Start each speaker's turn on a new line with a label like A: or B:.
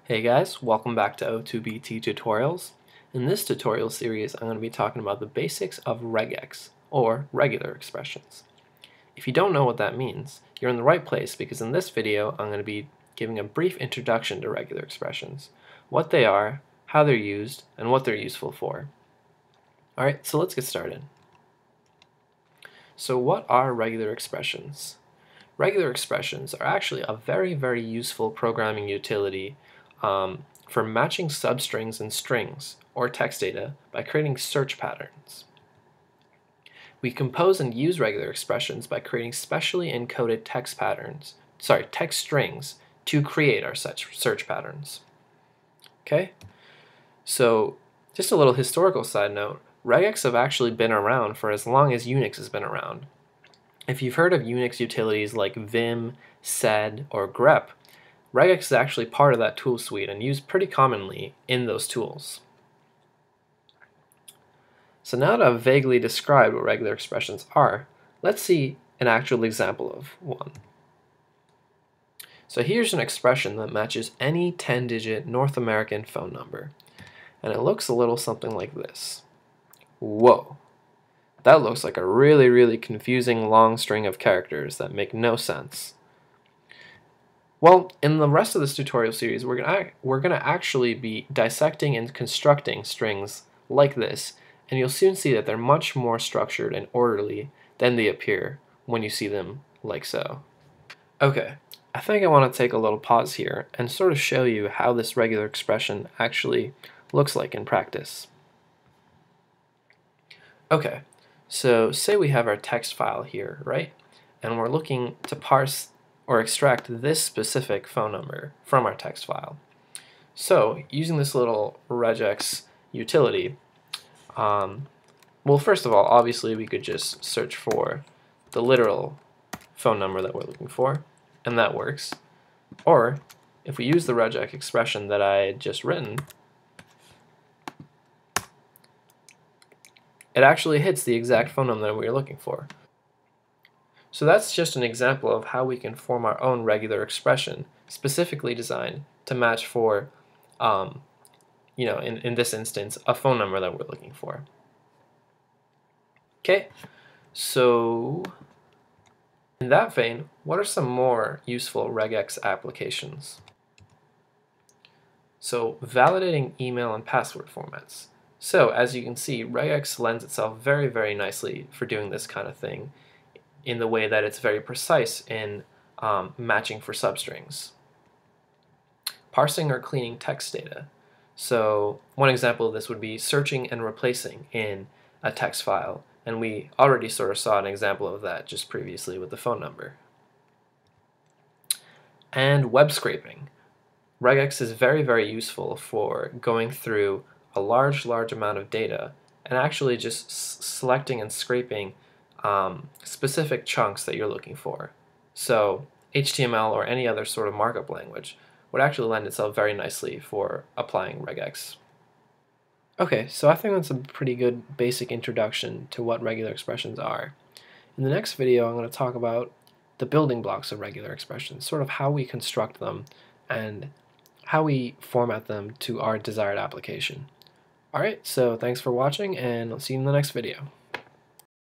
A: Hey guys, welcome back to O2BT Tutorials. In this tutorial series, I'm going to be talking about the basics of RegEx, or regular expressions. If you don't know what that means, you're in the right place because in this video, I'm going to be giving a brief introduction to regular expressions, what they are, how they're used, and what they're useful for. Alright, so let's get started. So what are regular expressions? Regular expressions are actually a very useful programming utility for matching substrings and strings or text data by creating search patterns. We compose and use regular expressions by creating specially encoded text strings to create our such search patterns. Okay, so just a little historical side note, regex have actually been around for as long as Unix has been around. If you've heard of Unix utilities like vim, sed, or grep, regex is actually part of that tool suite and used pretty commonly in those tools. So now that I've vaguely described what regular expressions are, let's see an actual example of one. So here's an expression that matches any 10-digit North American phone number, and it looks a little something like this. Whoa! That looks like a really confusing long string of characters that make no sense. Well, in the rest of this tutorial series, we're gonna actually be dissecting and constructing strings like this, and you'll soon see that they're much more structured and orderly than they appear when you see them like so. Okay, I think I want to take a little pause here and sort of show you how this regular expression actually looks like in practice. Okay, so say we have our text file here, right? And we're looking to parse or extract this specific phone number from our text file. So using this little regex utility, well, first of all, obviously we could just search for the literal phone number that we're looking for, and that works. Or if we use the regex expression that I had just written, it actually hits the exact phone number that we were looking for. So that's just an example of how we can form our own regular expression, specifically designed to match for, in this instance, a phone number that we're looking for. Okay, so in that vein, what are some more useful regex applications? So validating email and password formats. So as you can see, regex lends itself very nicely for doing this kind of thing in the way that it's very precise in matching for substrings. Parsing or cleaning text data. So one example of this would be searching and replacing in a text file, and we already sort of saw an example of that just previously with the phone number. And web scraping. Regex is very useful for going through a large amount of data and actually just selecting and scraping specific chunks that you're looking for. So HTML or any other sort of markup language would actually lend itself very nicely for applying regex. Okay, so I think that's a pretty good basic introduction to what regular expressions are. In the next video, I'm going to talk about the building blocks of regular expressions, sort of how we construct them and how we format them to our desired application. Alright, so thanks for watching, and I'll see you in the next video.